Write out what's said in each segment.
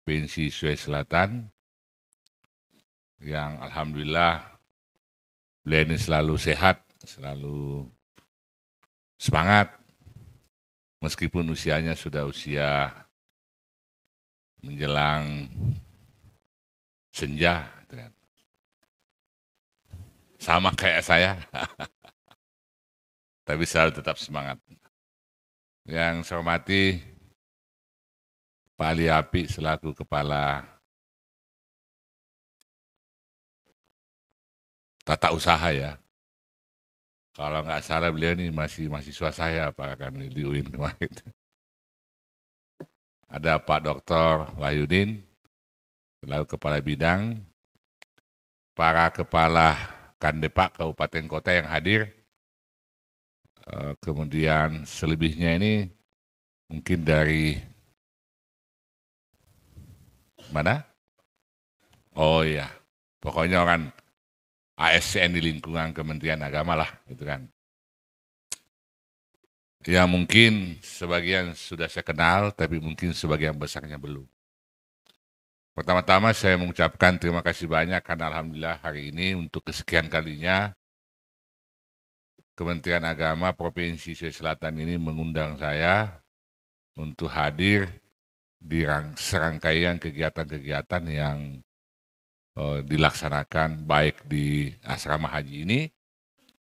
Provinsi Sulawesi Selatan yang alhamdulillah beliau ini selalu sehat, selalu semangat meskipun usianya sudah usia menjelang senja, sama kayak saya, tapi selalu tetap semangat. Yang saya hormati Pak Ali Api selaku Kepala Tata Usaha ya. Kalau nggak salah beliau ini masih mahasiswa saya Pak kan di UIN kemarin. Ada Pak Dr. Wahyudin selaku Kepala Bidang, para Kepala Kandepak Kabupaten Kota yang hadir, kemudian selebihnya ini mungkin dari mana? Oh iya, pokoknya orang ASN di lingkungan Kementerian Agama lah, gitu kan. Ya mungkin sebagian sudah saya kenal, tapi mungkin sebagian besarnya belum. Pertama-tama saya mengucapkan terima kasih banyak karena alhamdulillah hari ini untuk kesekian kalinya Kementerian Agama Provinsi Sulawesi Selatan ini mengundang saya untuk hadir di serangkaian kegiatan-kegiatan yang dilaksanakan baik di asrama haji ini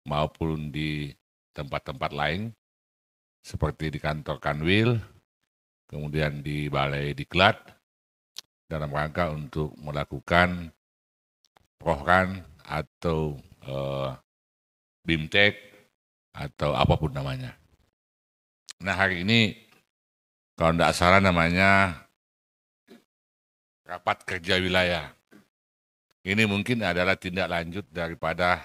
maupun di tempat-tempat lain seperti di kantor Kanwil, kemudian di Balai Diklat, dalam rangka untuk melakukan program atau BIMTEK atau apapun namanya. Nah hari ini kalau tidak salah namanya rapat kerja wilayah. Ini mungkin adalah tindak lanjut daripada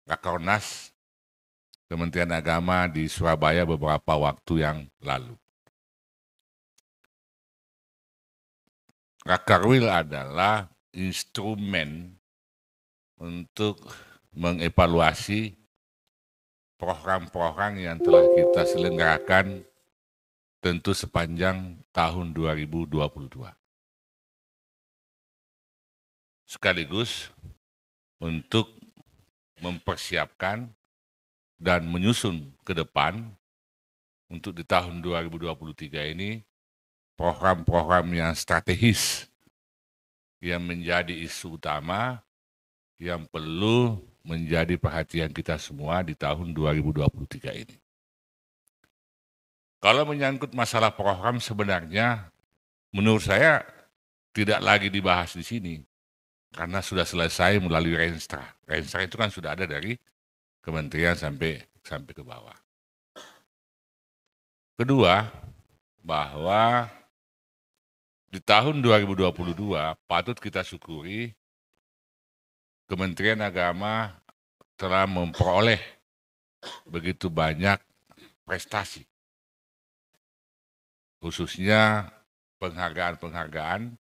Rakornas Kementerian Agama di Surabaya beberapa waktu yang lalu. Rakarwil adalah instrumen untuk mengevaluasi program-program yang telah kita selenggarakan tentu sepanjang tahun 2022. Sekaligus untuk mempersiapkan dan menyusun ke depan untuk di tahun 2023 ini program-program yang strategis yang menjadi isu utama yang perlu menjadi perhatian kita semua di tahun 2023 ini. Kalau menyangkut masalah program sebenarnya menurut saya tidak lagi dibahas di sini karena sudah selesai melalui Renstra. Renstra itu kan sudah ada dari kementerian sampai ke bawah. Kedua, bahwa di tahun 2022 patut kita syukuri Kementerian Agama telah memperoleh begitu banyak prestasi. Khususnya penghargaan-penghargaan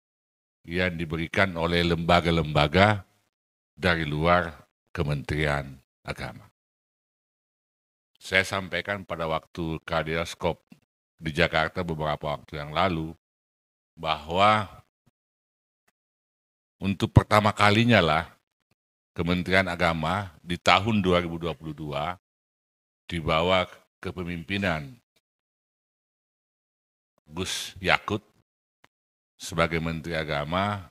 yang diberikan oleh lembaga-lembaga dari luar Kementerian Agama. Saya sampaikan pada waktu Kaleidoscope di Jakarta beberapa waktu yang lalu bahwa untuk pertama kalinya lah Kementerian Agama di tahun 2022 di bawah kepemimpinan Gus Yakut sebagai Menteri Agama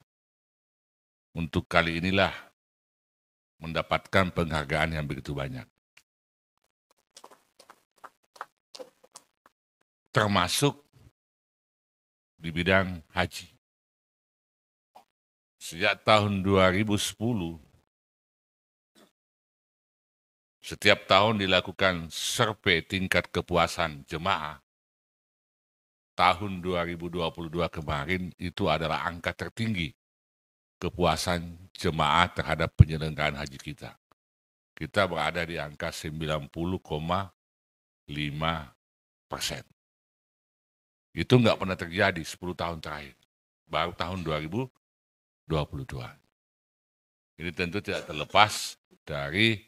untuk kali inilah mendapatkan penghargaan yang begitu banyak. Termasuk di bidang haji. Sejak tahun 2010, setiap tahun dilakukan survei tingkat kepuasan jemaah. Tahun 2022 kemarin itu adalah angka tertinggi kepuasan jemaah terhadap penyelenggaraan haji kita. Kita berada di angka 90,5%. Itu nggak pernah terjadi 10 tahun terakhir. Baru tahun 2022. Ini tentu tidak terlepas dari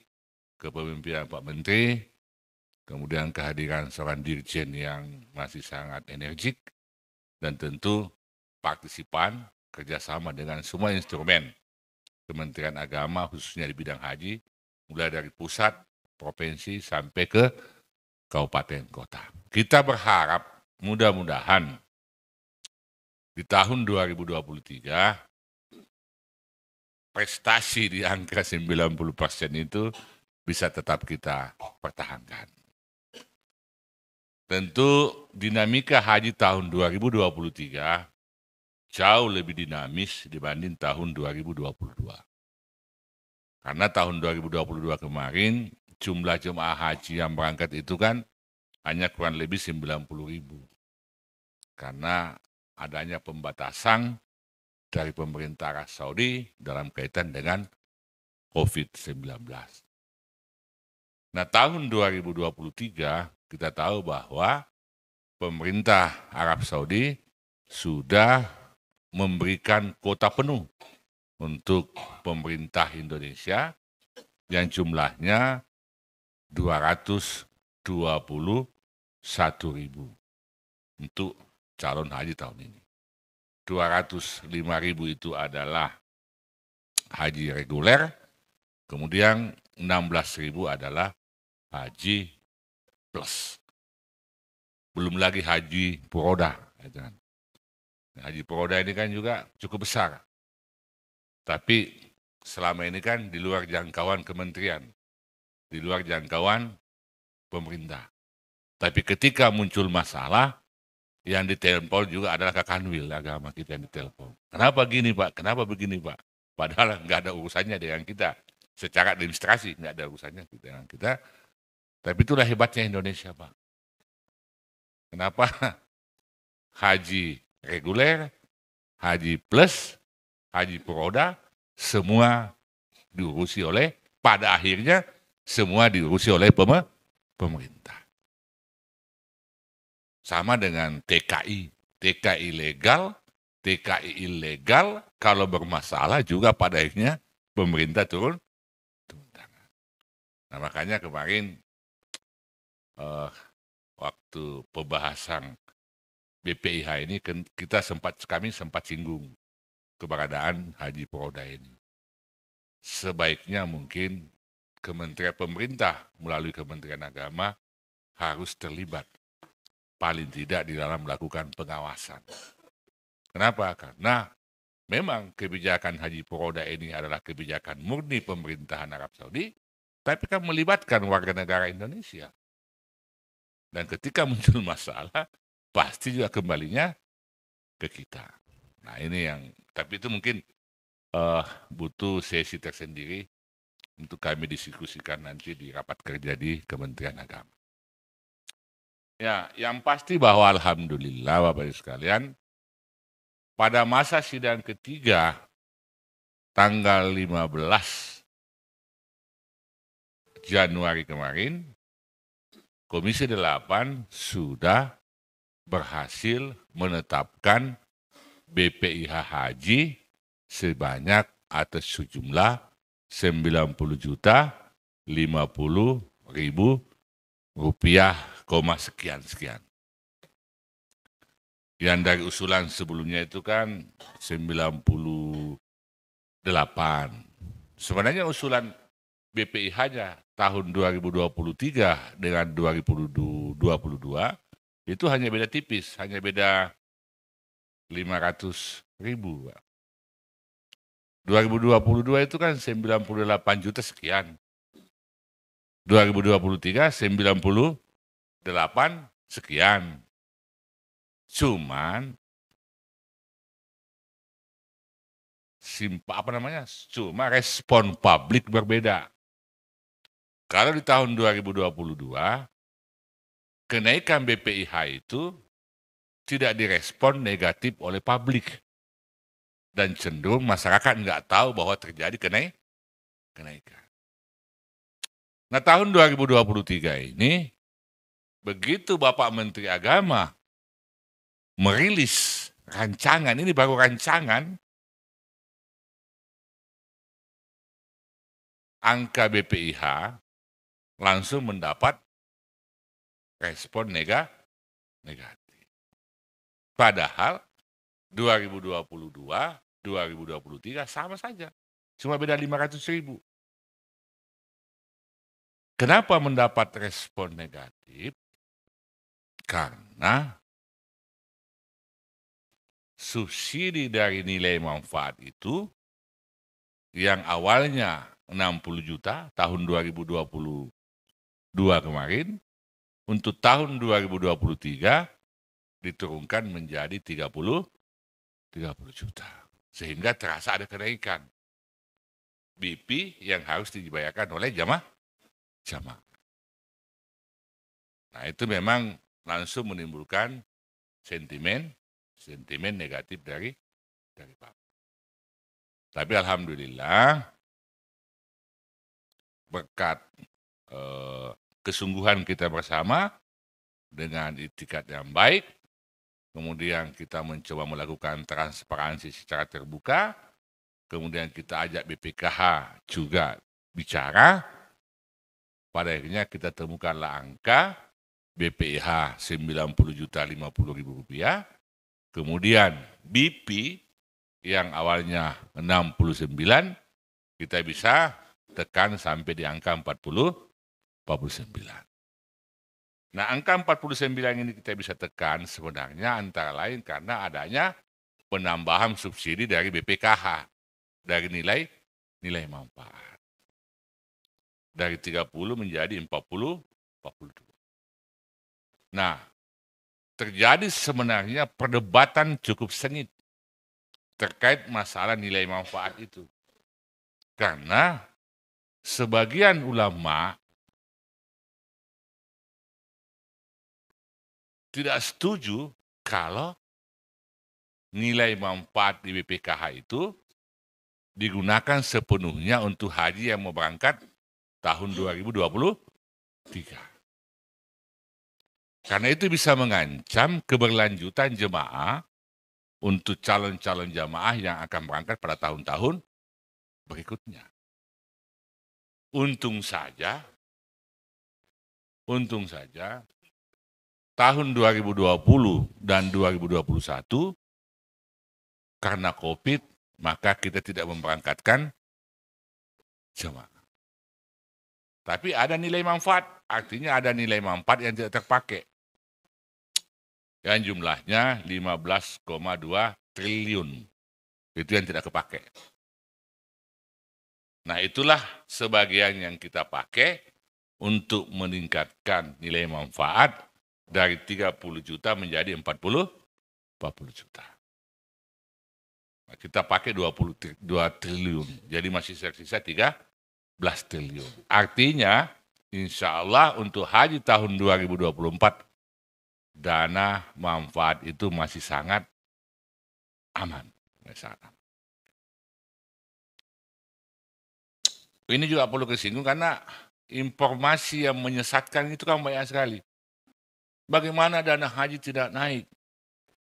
kepemimpinan Pak Menteri, kemudian kehadiran seorang dirjen yang masih sangat energik, dan tentu partisipan kerjasama dengan semua instrumen Kementerian Agama khususnya di bidang haji, mulai dari pusat, provinsi sampai ke kabupaten kota. Kita berharap mudah-mudahan di tahun 2023 prestasi di angka 90% itu bisa tetap kita pertahankan. Tentu dinamika haji tahun 2023 jauh lebih dinamis dibanding tahun 2022. Karena tahun 2022 kemarin jumlah jemaah haji yang berangkat itu kan hanya kurang lebih 90.000. Karena adanya pembatasan dari pemerintah Arab Saudi dalam kaitan dengan COVID-19. Nah, tahun 2023 kita tahu bahwa pemerintah Arab Saudi sudah memberikan kuota penuh untuk pemerintah Indonesia yang jumlahnya 221.000 untuk calon haji tahun ini. 205.000 itu adalah haji reguler, kemudian 16.000 adalah haji plus. Belum lagi haji furoda. Haji furoda ini kan juga cukup besar. Tapi selama ini kan di luar jangkauan kementerian, di luar jangkauan pemerintah. Tapi ketika muncul masalah, yang ditelepon juga adalah Kakanwil agama kita yang ditelepon. Kenapa gini Pak? Kenapa begini Pak? Padahal nggak ada urusannya dengan kita. Secara administrasi nggak ada urusannya dengan kita. Tapi itulah hebatnya Indonesia Pak. Kenapa haji reguler, haji plus, haji furoda, semua diurusi oleh, pada akhirnya semua diurusi oleh pemerintah. Sama dengan TKI. TKI legal, TKI ilegal, kalau bermasalah juga pada akhirnya pemerintah turun tangan. Nah makanya kemarin waktu pembahasan BPIH ini kami sempat singgung keberadaan haji furoda ini. Sebaiknya mungkin kementerian pemerintah melalui Kementerian Agama harus terlibat paling tidak di dalam melakukan pengawasan. Kenapa? Karena memang kebijakan haji furoda ini adalah kebijakan murni pemerintahan Arab Saudi, tapi kan melibatkan warga negara Indonesia. Dan ketika muncul masalah, pasti juga kembalinya ke kita. Nah ini yang, tapi itu mungkin butuh sesi tersendiri untuk kami diskusikan nanti di rapat kerja di Kementerian Agama. Ya, yang pasti bahwa alhamdulillah Bapak Ibu sekalian, pada masa sidang ketiga tanggal 15 Januari kemarin, Komisi 8 sudah berhasil menetapkan BPIH haji sebanyak atas sejumlah 90.050.000 rupiah, sekian. Yang dari usulan sebelumnya itu kan 98. Sebenarnya usulan BPIH-nya tahun 2023 dengan 2022 itu hanya beda tipis, hanya beda 500.000. 2022 itu kan 98 juta sekian. 2023 98 sekian. Cuman cuma respon publik berbeda. Kalau di tahun 2022 kenaikan BPIH itu tidak direspon negatif oleh publik dan cenderung masyarakat nggak tahu bahwa terjadi kenaikan. Nah tahun 2023 ini begitu Bapak Menteri Agama merilis rancangan, ini baru rancangan, angka BPIH langsung mendapat respon negatif. Padahal 2022, 2023 sama saja. Cuma beda 500.000. Kenapa mendapat respon negatif? Karena subsidi dari nilai manfaat itu yang awalnya 60 juta tahun 2022 kemarin, untuk tahun 2023 diturunkan menjadi 30 juta. Sehingga terasa ada kenaikan BP yang harus dibayarkan oleh jamaah. Nah, itu memang langsung menimbulkan sentimen negatif dari Pak. Tapi alhamdulillah berkat kesungguhan kita bersama dengan itikat yang baik, kemudian kita mencoba melakukan transparansi secara terbuka, kemudian kita ajak BPKH juga bicara, pada akhirnya kita temukanlah angka BPIH 90.050.000 rupiah, kemudian BP yang awalnya 69 kita bisa tekan sampai di angka 49. Nah, angka 49 ini kita bisa tekan sebenarnya antara lain karena adanya penambahan subsidi dari BPKH dari nilai manfaat. Dari 30 menjadi 42. Nah, terjadi sebenarnya perdebatan cukup sengit terkait masalah nilai manfaat itu. Karena sebagian ulama tidak setuju kalau nilai manfaat di BPKH itu digunakan sepenuhnya untuk haji yang mau berangkat tahun 2023. Karena itu bisa mengancam keberlanjutan jemaah untuk calon-calon jamaah yang akan berangkat pada tahun-tahun berikutnya. Untung saja tahun 2020 dan 2021 karena COVID maka kita tidak memberangkatkan jemaah. Tapi ada nilai manfaat, artinya ada nilai manfaat yang tidak terpakai. Yang jumlahnya 15,2 triliun. Itu yang tidak kepakai. Nah, itulah sebagian yang kita pakai untuk meningkatkan nilai manfaat dari 30 juta menjadi 40 juta. Nah, kita pakai 22 triliun, jadi masih tersisa 13 triliun. Artinya, insya Allah untuk haji tahun 2024, dana manfaat itu masih sangat aman. Ini juga perlu kesinggung karena informasi yang menyesatkan itu kan banyak sekali. Bagaimana dana haji tidak naik?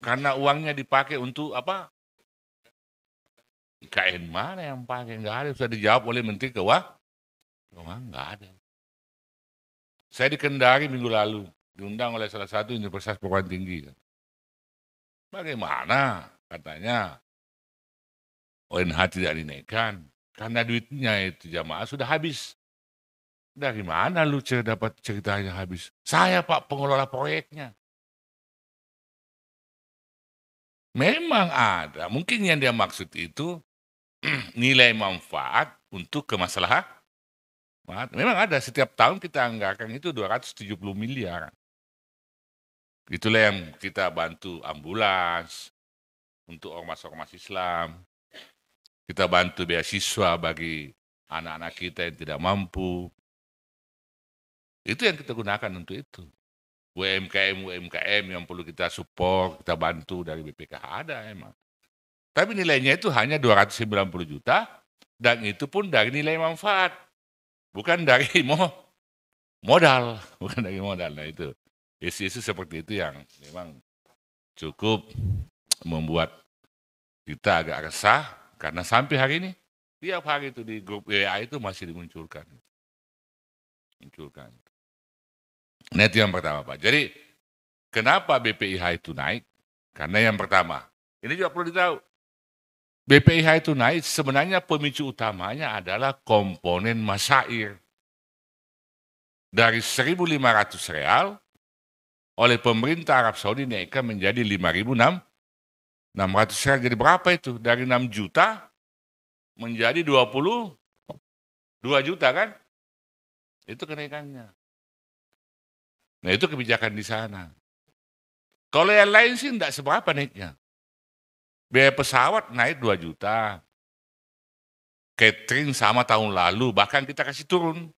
Karena uangnya dipakai untuk apa? IKN mana yang pakai? Nggak ada. Sudah dijawab oleh Menteri Keuangan, nggak ada. Saya di Kendari minggu lalu, diundang oleh salah satu universitas perguruan tinggi. Bagaimana? Katanya ONH tidak dinaikkan. Karena duitnya itu jamaah sudah habis. Dari mana lu dapat ceritanya habis? Saya Pak pengelola proyeknya. Memang ada. Mungkin yang dia maksud itu nilai manfaat untuk kemaslahan. Memang ada. Setiap tahun kita anggarkan itu 270 miliar. Itulah yang kita bantu ambulans untuk ormas-ormas Islam. Kita bantu beasiswa bagi anak-anak kita yang tidak mampu. Itu yang kita gunakan untuk itu. UMKM yang perlu kita support, kita bantu dari BPKH ada emang. Tapi nilainya itu hanya 290 juta dan itu pun dari nilai manfaat. Bukan dari modal. Bukan dari modal. Nah itu. Isu-isu seperti itu yang memang cukup membuat kita agak resah karena sampai hari ini tiap hari itu di grup WA itu masih dimunculkan. Nah itu yang pertama Pak. Jadi kenapa BPIH itu naik? Karena yang pertama Ini juga perlu ditahu. BPIH itu naik, sebenarnya pemicu utamanya adalah komponen masair. Dari 1.500 real, oleh pemerintah Arab Saudi naikkan menjadi 5.600 real. Jadi berapa itu? Dari 6 juta menjadi 22 juta kan? Itu kenaikannya. Nah itu kebijakan di sana. Kalau yang lain sih enggak seberapa naiknya. Biaya pesawat naik 2 juta. Catering sama tahun lalu, bahkan kita kasih turun.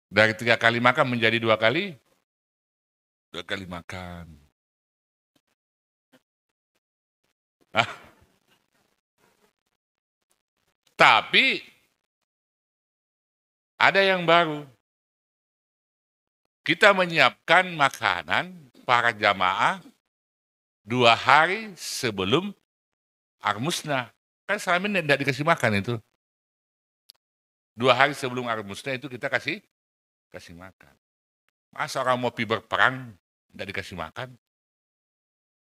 Dari 3 kali makan menjadi 2 kali makan. Tapi ada yang baru. Kita menyiapkan makanan para jamaah 2 hari sebelum Armusna. Kan selama ini tidak dikasih makan itu. 2 hari sebelum Armusna itu kita kasih makan. Masa orang mau pergi berperang tidak dikasih makan?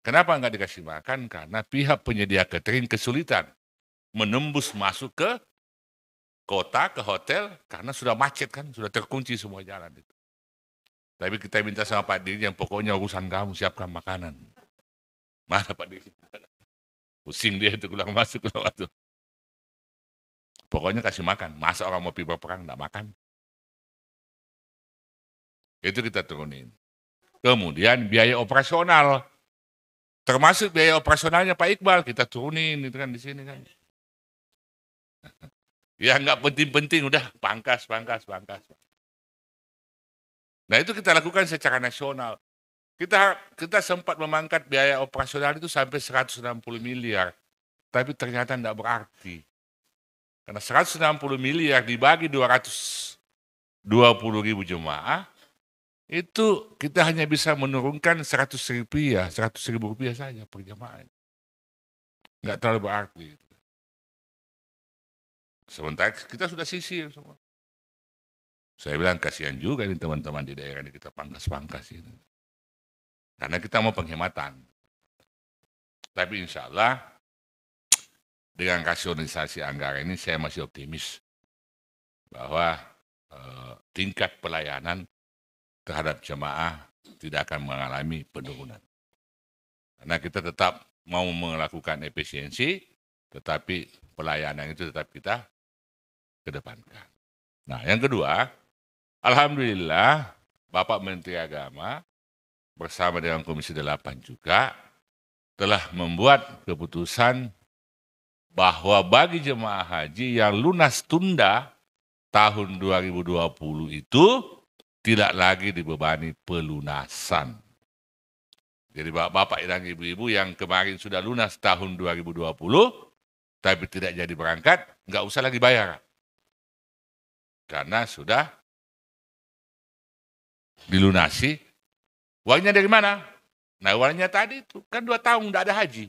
Kenapa nggak dikasih makan? Karena pihak penyedia catering kesulitan menembus masuk ke kota, ke hotel, karena sudah macet kan, sudah terkunci semua jalan itu. Tapi kita minta sama Pak Diri yang pokoknya urusan kamu, siapkan makanan. Mana Pak Diri? Pusing dia itu keluar masuk. Pokoknya kasih makan. Masa orang mau pergi berperang enggak makan? Itu kita turunin. Kemudian biaya operasional. Termasuk biaya operasionalnya Pak Iqbal, kita turunin itu kan di sini kan. Ya enggak penting-penting, udah pangkas. Nah itu kita lakukan secara nasional. Kita sempat memangkat biaya operasional itu sampai 160 miliar. Tapi ternyata tidak berarti. Karena 160 miliar dibagi 220 ribu jemaah, itu kita hanya bisa menurunkan 100 ribu rupiah saja per jemaah. Nggak terlalu berarti. Sementara kita sudah sisir semua. Saya bilang kasihan juga ini teman-teman di daerah ini kita pangkas-pangkas ini. Karena kita mau penghematan. Tapi insya Allah dengan rasionalisasi anggaran ini saya masih optimis bahwa tingkat pelayanan terhadap jemaah tidak akan mengalami penurunan. Karena kita tetap mau melakukan efisiensi, tetapi pelayanan itu tetap kita kedepankan. Nah, yang kedua, alhamdulillah Bapak Menteri Agama bersama dengan Komisi 8 juga telah membuat keputusan bahwa bagi jemaah haji yang lunas tunda tahun 2020 itu tidak lagi dibebani pelunasan. Jadi bapak-bapak dan ibu-ibu yang kemarin sudah lunas tahun 2020 tapi tidak jadi berangkat, nggak usah lagi bayar. Karena sudah dilunasi. Uangnya dari mana? Nah uangnya tadi itu kan 2 tahun tidak ada haji.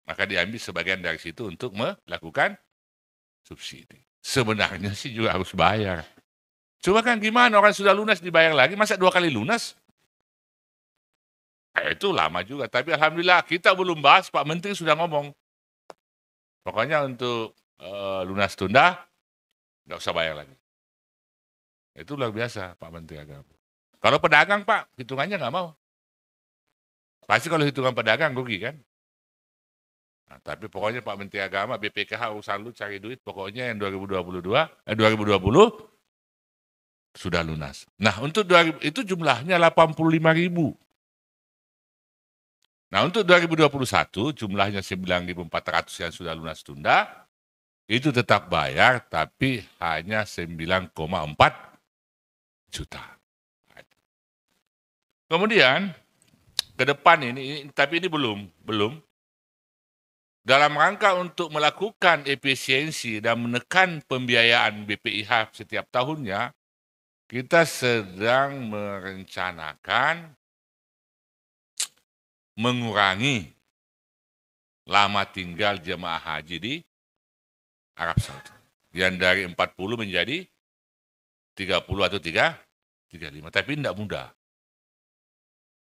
Maka diambil sebagian dari situ untuk melakukan subsidi. Sebenarnya sih juga harus bayar. Coba kan gimana orang sudah lunas dibayar lagi, masa 2 kali lunas? Itu lama juga, tapi alhamdulillah kita belum bahas, Pak Menteri sudah ngomong. Pokoknya untuk lunas tunda, nggak usah bayar lagi. Itu luar biasa Pak Menteri Agama. Kalau pedagang Pak, hitungannya nggak mau. Pasti kalau hitungan pedagang rugi kan? Nah, tapi pokoknya Pak Menteri Agama, BPKH urusan lu cari duit, pokoknya yang 2020 sudah lunas. Nah, untuk 2000 itu jumlahnya 85.000. Nah, untuk 2021 jumlahnya 9.400 yang sudah lunas tunda, itu tetap bayar tapi hanya 9,4 juta. Kemudian ke depan ini tapi ini belum dalam rangka untuk melakukan efisiensi dan menekan pembiayaan BPIH setiap tahunnya, kita sedang merencanakan mengurangi lama tinggal jemaah haji di Arab Saudi. Yang dari 40 menjadi 30 atau 35. Tapi tidak mudah.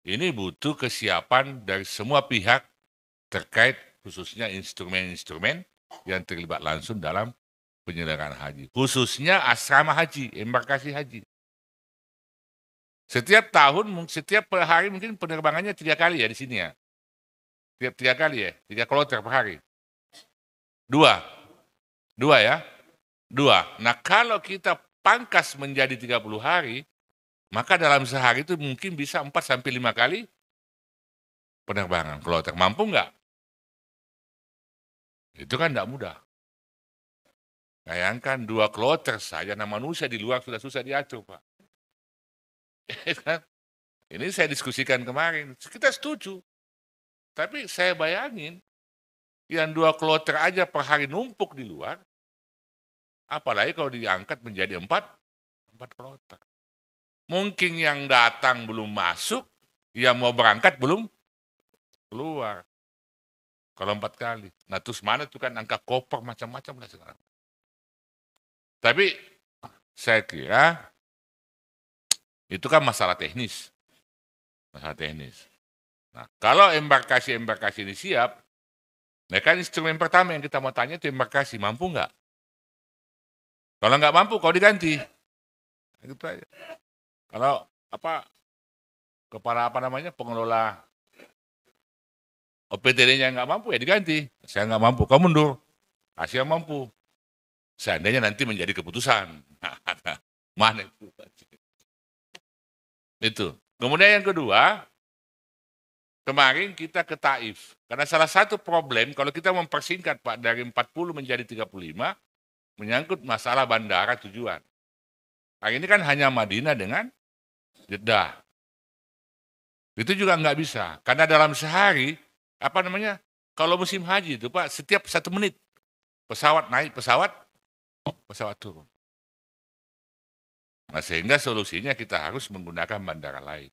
Ini butuh kesiapan dari semua pihak terkait khususnya instrumen-instrumen yang terlibat langsung dalam penyelenggaraan haji. Khususnya asrama haji, embarkasi haji. Setiap tahun, setiap hari mungkin penerbangannya 3 kali ya di sini ya. Tiap 3 kali ya, 3 kloter per hari. 2 ya. 2. Nah kalau kita pangkas menjadi 30 hari, maka dalam sehari itu mungkin bisa 4-5 kali penerbangan kloter. Mampu nggak? Itu kan nggak mudah. Bayangkan 2 kloter saja, nah manusia di luar sudah susah diatur, Pak. Ini saya diskusikan kemarin, kita setuju. Tapi saya bayangin, yang 2 kloter aja per hari numpuk di luar, apalagi kalau diangkat menjadi 4 kloter. Mungkin yang datang belum masuk, yang mau berangkat belum keluar. Kalau 4 kali. Nah terus mana tuh kan angka koper macam-macam lah sekarang. Tapi saya kira itu kan masalah teknis. Masalah teknis. Nah kalau embarkasi ini siap, nah kan instrumen pertama yang kita mau tanya itu embarkasi, mampu nggak? Kalau nggak mampu, kau diganti. Gitu aja. Kalau kepala pengelola OPTD-nya nggak mampu ya diganti. Saya nggak mampu, kau mundur. Kasih yang mampu. Seandainya nanti menjadi keputusan. Mana itu? Itu. Kemudian yang kedua, kemarin kita ke Taif. Karena salah satu problem, kalau kita mempersingkat Pak, dari 40 menjadi 35, menyangkut masalah bandara tujuan. Hari ini kan hanya Madinah dengan Jeddah. Itu juga nggak bisa. Karena dalam sehari, kalau musim haji itu Pak, setiap 1 menit, pesawat naik, pesawat turun. Nah, sehingga solusinya kita harus menggunakan bandara lain.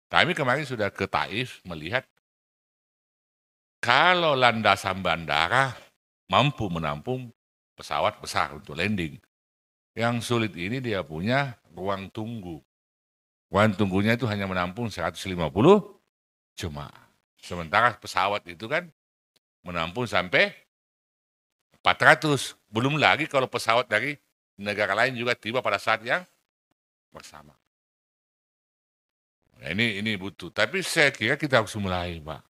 Kami kemarin sudah ke Taif melihat kalau landasan bandara mampu menampung pesawat besar untuk landing. Yang sulit ini dia punya ruang tunggu. Ruang tunggunya itu hanya menampung 150 jemaah. Sementara pesawat itu kan menampung sampai 400. Belum lagi kalau pesawat dari negara lain juga tiba pada saat yang bersama. Nah, ini butuh. Tapi saya kira kita harus mulai, Pak.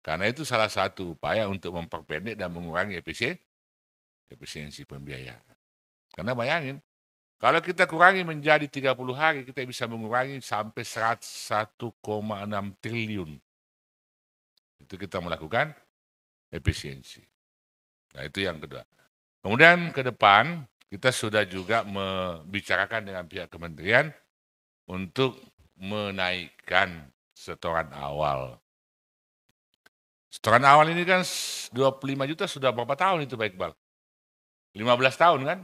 Karena itu salah satu upaya untuk memperpendek dan mengurangi efisiensi pembiayaan. Karena bayangin, kalau kita kurangi menjadi 30 hari, kita bisa mengurangi sampai 1,6 triliun. Itu kita melakukan efisiensi. Nah, itu yang kedua. Kemudian ke depan, kita sudah juga membicarakan dengan pihak kementerian untuk menaikkan setoran awal. Setoran awal ini kan 25 juta sudah berapa tahun itu Pak Iqbal? 15 tahun kan?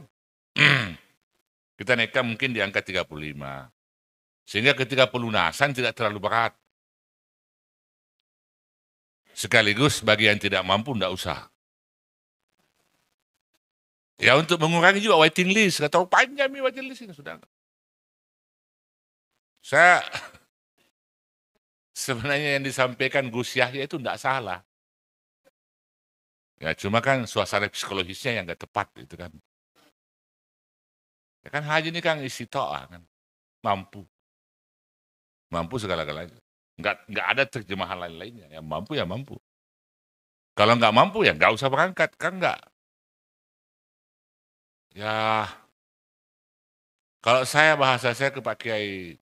Kita naikkan mungkin di angka 35. Sehingga ketika pelunasan tidak terlalu berat. Sekaligus bagi yang tidak mampu tidak usah. Ya untuk mengurangi juga waiting list. Nggak tahu panjang waiting list ini sudah. Saya sebenarnya yang disampaikan Gus Yahya itu tidak salah. Ya cuma kan suasana psikologisnya yang nggak tepat itu kan. Ya kan haji ini kan isi toa kan. Mampu segala-galanya. Nggak ada terjemahan lain-lainnya. Yang mampu ya mampu. Kalau nggak mampu ya nggak usah berangkat kan nggak. Ya kalau bahasa saya ke Pak Kiai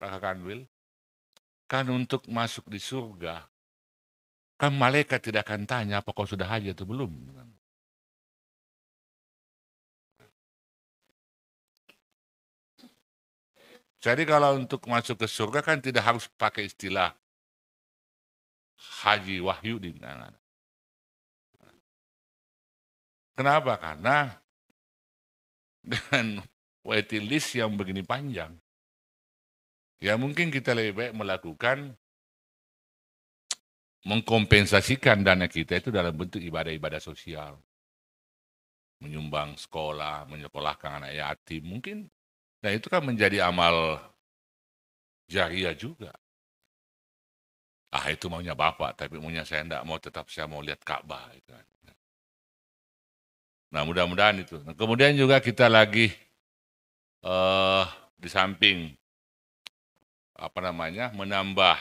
Pak Kanwil, kan untuk masuk di surga, kan malaikat tidak akan tanya apa kau sudah haji atau belum. Jadi kalau untuk masuk ke surga kan tidak harus pakai istilah haji wahyu di mana. Kenapa? Karena dengan waiting list yang begini panjang, ya mungkin kita lebih baik melakukan mengkompensasikan dana kita itu dalam bentuk ibadah-ibadah sosial. Menyumbang sekolah, menyekolahkan anak yatim, mungkin. Nah itu kan menjadi amal jariah juga. Itu maunya Bapak, tapi maunya saya enggak mau, tetap saya mau lihat Ka'bah. Gitu. Nah, mudah-mudahan itu. Nah, kemudian juga kita lagi di samping menambah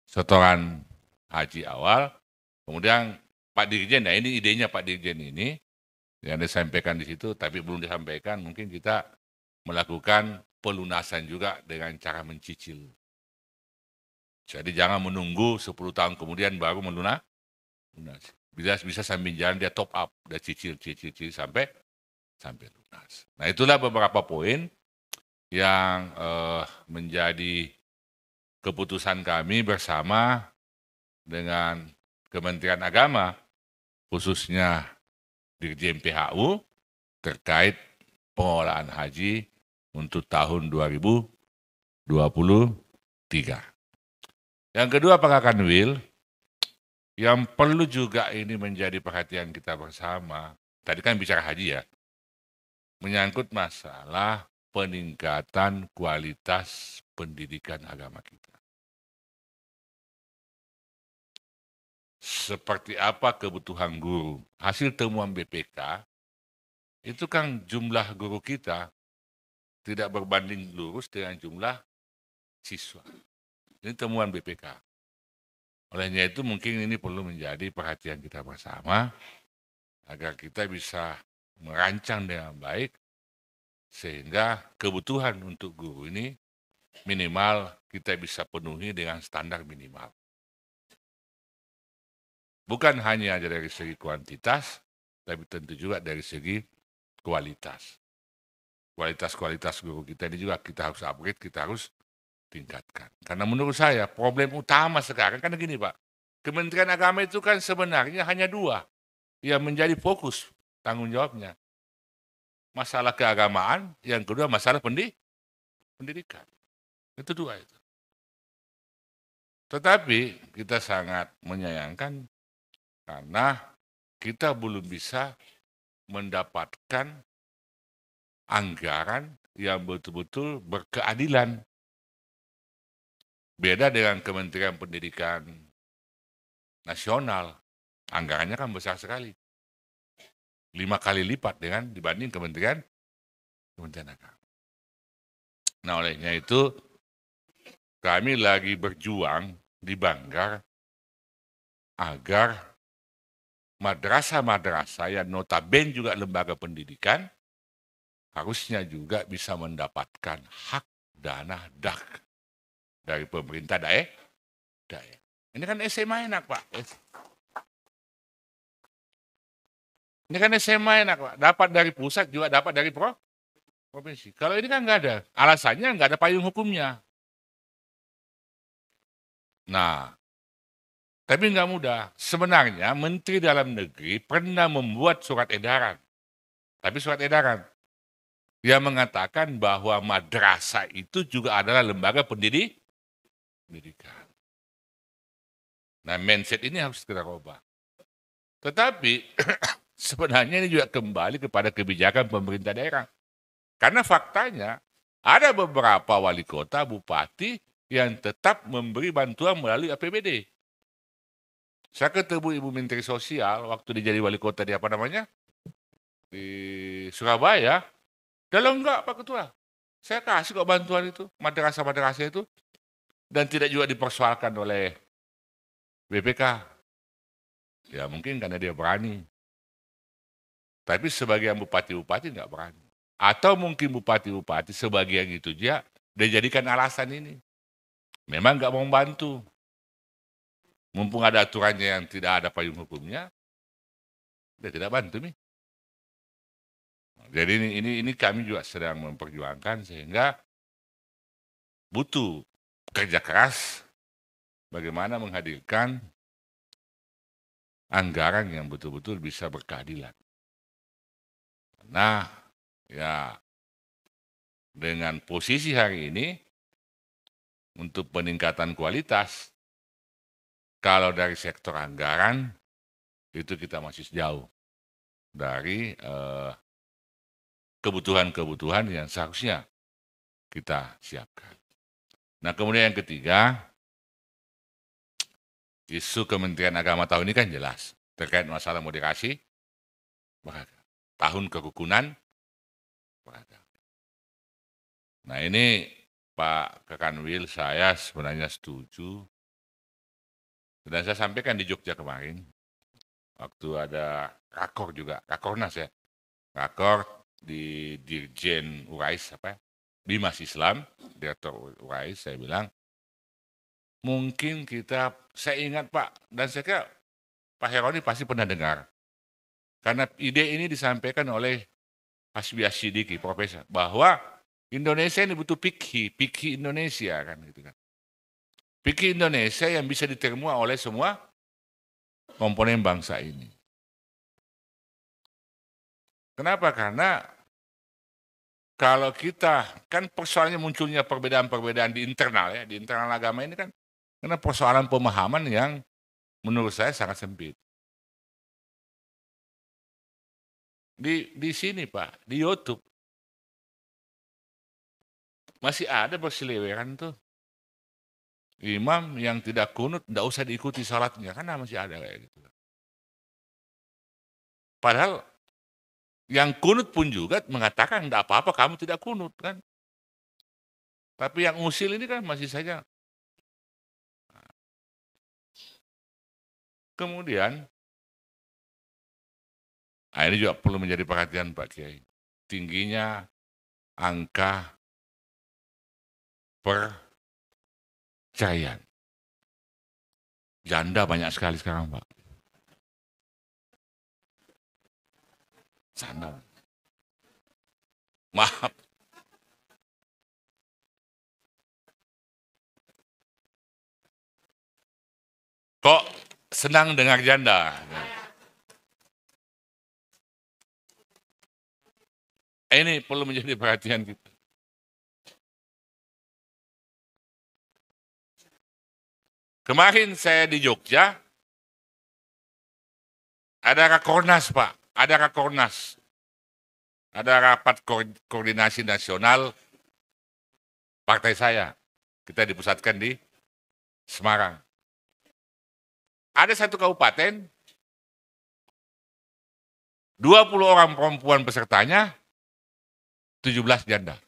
setoran haji awal, kemudian Pak Dirjen, nah ini idenya Pak Dirjen ini yang disampaikan di situ, tapi belum disampaikan, mungkin kita melakukan pelunasan juga dengan cara mencicil. Jadi jangan menunggu 10 tahun kemudian baru melunas. Bisa sambil jalan dia top up, dia cicil sampai lunas. Nah, itulah beberapa poin yang menjadi keputusan kami bersama dengan Kementerian Agama, khususnya Dirjen PHU, terkait pengelolaan haji untuk tahun 2023. Yang kedua, Pak Kanwil, yang perlu juga ini menjadi perhatian kita bersama, tadi kan bicara haji ya, menyangkut masalah peningkatan kualitas pendidikan agama kita. Seperti apa kebutuhan guru? Hasil temuan BPK, itu kan jumlah guru kita tidak berbanding lurus dengan jumlah siswa. Ini temuan BPK. Olehnya itu mungkin ini perlu menjadi perhatian kita bersama, agar kita bisa merancang dengan baik, sehingga kebutuhan untuk guru ini minimal kita bisa penuhi dengan standar minimal. Bukan hanya dari segi kuantitas, tapi tentu juga dari segi kualitas. Kualitas guru kita ini juga kita harus upgrade, kita harus tingkatkan. Karena menurut saya problem utama sekarang kan gini Pak, Kementerian Agama itu kan sebenarnya hanya 2 yang menjadi fokus tanggung jawabnya. Masalah keagamaan, yang kedua masalah pendidikan. Itu 2 itu. Tetapi kita sangat menyayangkan karena kita belum bisa mendapatkan anggaran yang betul-betul berkeadilan. Beda dengan Kementerian Pendidikan Nasional, anggarannya kan besar sekali. 5 kali lipat dibanding Kementerian Agama. Nah, olehnya itu kami lagi berjuang di Banggar agar madrasah-madrasah yang notabene juga lembaga pendidikan harusnya juga bisa mendapatkan hak dana DAK dari pemerintah daerah. Ini kan SMA enak Pak. Ini kan SMA enak Pak. Dapat dari pusat juga dapat dari provinsi. Kalau ini kan nggak ada. Alasannya nggak ada payung hukumnya. Nah, tapi nggak mudah. Sebenarnya Menteri Dalam Negeri pernah membuat surat edaran. Tapi surat edaran yang mengatakan bahwa madrasah itu juga adalah lembaga pendidikan. Nah, mindset ini harus kita rubah. Tetapi sebenarnya ini juga kembali kepada kebijakan pemerintah daerah. Karena faktanya ada beberapa wali kota, bupati yang tetap memberi bantuan melalui APBD. Saya ketemu Ibu Menteri Sosial waktu dia jadi wali kota di di Surabaya. Dalam enggak Pak Ketua, saya kasih kok bantuan itu, madrasah-madrasah itu, dan tidak juga dipersoalkan oleh BPK. Ya mungkin karena dia berani. Tapi sebagian bupati-bupati enggak berani. Atau mungkin bupati-bupati sebagian itu dia jadikan alasan ini. Memang enggak mau membantu. Mumpung ada aturannya yang tidak ada payung hukumnya, dia tidak bantu nih. Jadi ini kami juga sedang memperjuangkan sehingga butuh kerja keras bagaimana menghadirkan anggaran yang betul-betul bisa berkeadilan. Nah, ya dengan posisi hari ini untuk peningkatan kualitas, kalau dari sektor anggaran itu kita masih jauh dari kebutuhan-kebutuhan yang seharusnya kita siapkan. Nah, kemudian yang ketiga, isu Kementerian Agama tahun ini kan jelas terkait masalah moderasi beragama. Tahun kerukunan beragama. Nah, ini Pak Kekanwil, saya sebenarnya setuju. Dan saya sampaikan di Jogja kemarin, waktu ada rakor juga, rakornas ya, rakor di Dirjen Urais, Bimas Islam, Direktur Urais, saya bilang, mungkin kita, saya ingat Pak, dan saya kira Pak Heroni pasti pernah dengar, karena ide ini disampaikan oleh Hasbi Asyidiki, Profesor, bahwa Indonesia ini butuh fikih Indonesia kan gitu kan. Fikih Indonesia yang bisa diterima oleh semua komponen bangsa ini. Kenapa? Karena kalau kita, kan persoalannya munculnya perbedaan-perbedaan di internal ya, di internal agama ini kan, karena persoalan pemahaman yang menurut saya sangat sempit. Di sini Pak, di YouTube, masih ada berseliweran tuh. Imam yang tidak kunut, tidak usah diikuti salatnya, kan masih ada kayak gitu. Padahal yang kunut pun juga mengatakan tidak apa-apa kamu tidak kunut kan. Tapi yang usil ini kan masih saja. Kemudian, ini juga perlu menjadi perhatian Pak Kiai. Tingginya angka perceraian. Janda banyak sekali sekarang Pak. Janda. Maaf. Kok senang dengar janda? Ini perlu menjadi perhatian kita. Kemarin saya di Jogja, ada rakornas Pak, ada rakornas. Ada rapat koordinasi nasional partai saya. Kita dipusatkan di Semarang. Ada satu kabupaten, 20 orang perempuan pesertanya, 17 janda.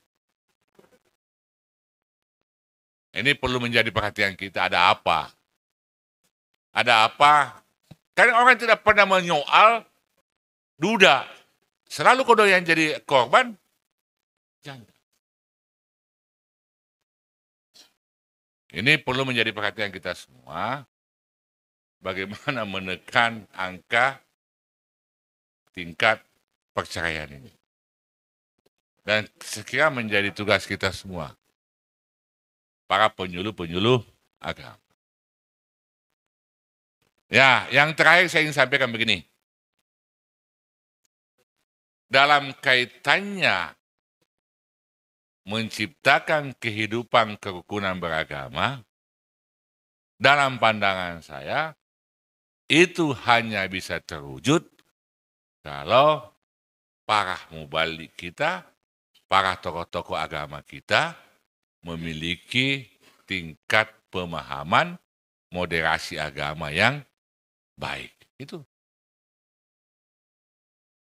Ini perlu menjadi perhatian kita, ada apa? Ada apa? Karena orang tidak pernah menyoal duda. Selalu kalau yang jadi korban, janda. Ini perlu menjadi perhatian kita semua, bagaimana menekan angka tingkat perceraian ini. Dan sekiranya menjadi tugas kita semua, para penyuluh-penyuluh agama. Ya, yang terakhir saya ingin sampaikan begini. Dalam kaitannya menciptakan kehidupan kerukunan beragama, dalam pandangan saya, itu hanya bisa terwujud kalau para mubalik kita, para tokoh-tokoh agama kita memiliki tingkat pemahaman moderasi agama yang baik. Itu.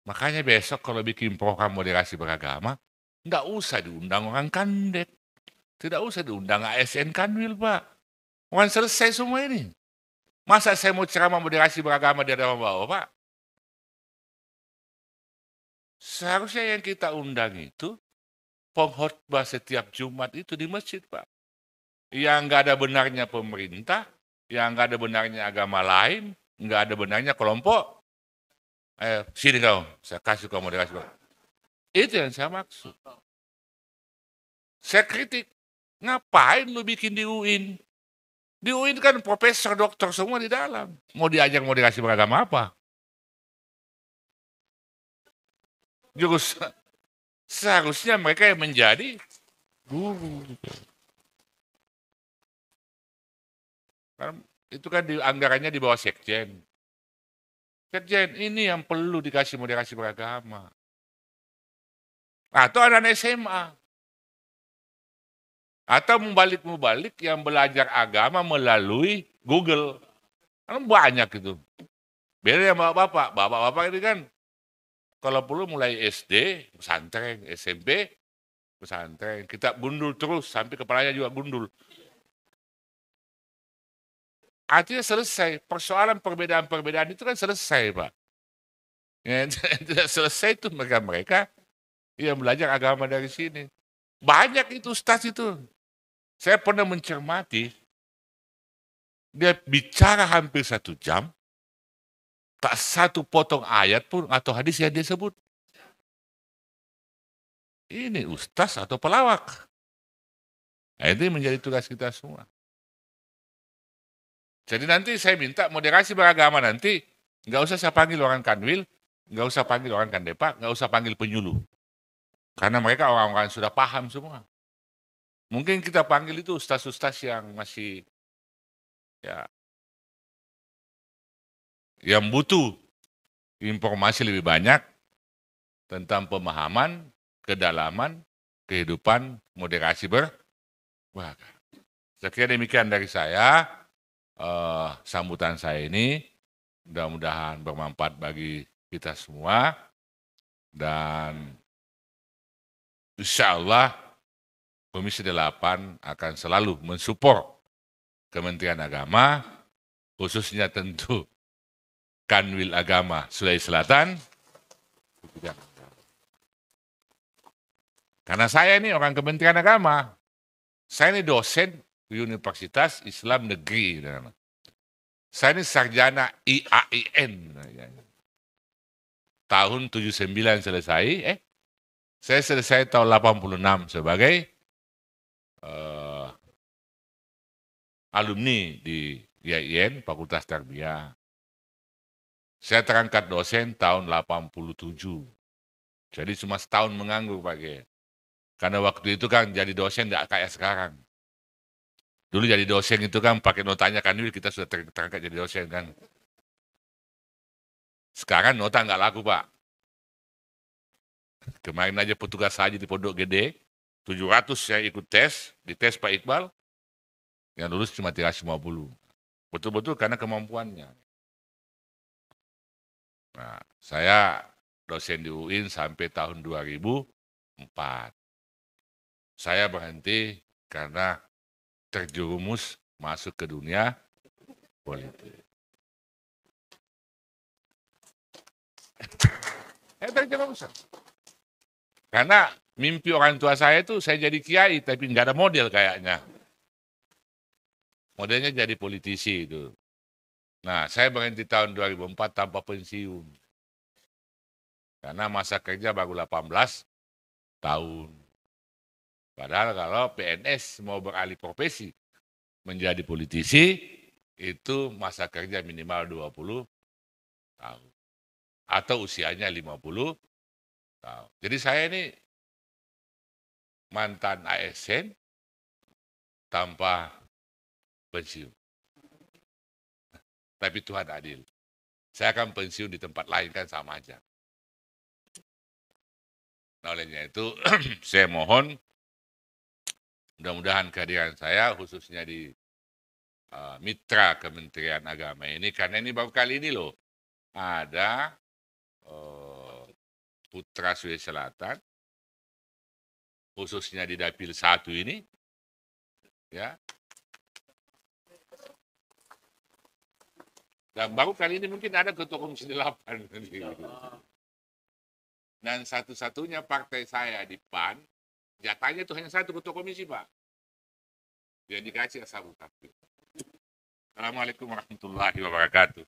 Makanya besok kalau bikin program moderasi beragama, nggak usah diundang orang Kandet. Tidak usah diundang ASN Kanwil, Pak. Orang selesai semua ini. Masa saya mau ceramah moderasi beragama di hadapan Bapak? Seharusnya yang kita undang itu pengkhotbah setiap Jumat itu di masjid, Pak. Yang nggak ada benarnya pemerintah, yang nggak ada benarnya agama lain, nggak ada benarnya kelompok. Sini kau, saya kasih kau moderasi. Itu yang saya maksud. Saya kritik, ngapain lu bikin di UIN? Di UIN kan profesor, dokter semua di dalam. Mau diajar moderasi beragama apa? Jurusan seharusnya mereka yang menjadi guru. Karena itu kan anggarannya di bawah sekjen. Sekjen ini yang perlu dikasih moderasi beragama. Atau anak SMA. Atau mubalik yang belajar agama melalui Google. Kan banyak itu. Beda yang bapak-bapak. Bapak-bapak ini kan kalau perlu mulai SD, pesantren, SMP, pesantren. Kita gundul terus sampai kepalanya juga gundul. Artinya selesai. Persoalan perbedaan-perbedaan itu kan selesai, Pak. Ya, tidak selesai itu mereka yang belajar agama dari sini. Banyak itu ustaz itu. Saya pernah mencermati, dia bicara hampir 1 jam, tak satu potong ayat pun atau hadis yang dia sebut. Ini ustaz atau pelawak. Nah, itu menjadi tugas kita semua. Jadi nanti saya minta moderasi beragama nanti, nggak usah saya panggil orang kanwil, nggak usah panggil orang kandepak, nggak usah panggil penyuluh. Karena mereka orang-orang sudah paham semua. Mungkin kita panggil itu ustaz-ustaz yang masih ya yang butuh informasi lebih banyak tentang pemahaman, kedalaman, kehidupan, moderasi beragama. Saya kira demikian dari saya. Sambutan saya ini mudah-mudahan bermanfaat bagi kita semua dan insya Allah Komisi 8 akan selalu mensupport Kementerian Agama, khususnya tentu Kanwil Agama Sulawesi Selatan. Karena saya ini orang Kementerian Agama, saya ini dosen Universitas Islam Negeri. Saya ini sarjana IAIN. Tahun 79 selesai. Saya selesai tahun 86 sebagai alumni di IAIN, Fakultas Tarbiyah. Saya terangkat dosen tahun 87. Jadi cuma setahun menganggur Pak Kiai. Karena waktu itu kan jadi dosen tidak kayak sekarang. Dulu jadi dosen itu kan pakai notanya kanwil kita sudah terangkat jadi dosen kan. Sekarang nota nggak laku Pak. Kemarin aja petugas haji di Pondok Gede, 700 saya ikut tes, dites Pak Iqbal, yang lulus cuma 350. Betul-betul karena kemampuannya. Nah, saya dosen di UIN sampai tahun 2004. Saya berhenti karena terjerumus masuk ke dunia politik. Terjerumus. Karena mimpi orang tua saya itu saya jadi kiai, tapi nggak ada model kayaknya. Modelnya jadi politisi itu. Nah, saya berhenti tahun 2004 tanpa pensiun. Karena masa kerja baru 18 tahun. Padahal kalau PNS mau beralih profesi menjadi politisi, itu masa kerja minimal 20 tahun. Atau usianya 50 tahun. Jadi saya ini mantan ASN tanpa pensiun. Tapi Tuhan adil. Saya akan pensiun di tempat lain kan sama aja. Nah, olehnya itu saya mohon mudah-mudahan kehadiran saya khususnya di mitra Kementerian Agama ini, karena ini baru kali ini loh ada putra Sulawesi Selatan khususnya di Dapil 1 ini ya. Dan baru kali ini mungkin ada ketua Komisi 8. Dan satu-satunya partai saya di PAN, jatahnya itu hanya satu ketua komisi, Pak. Dia dikasih Ashabul Kahfi. Assalamualaikum warahmatullahi wabarakatuh.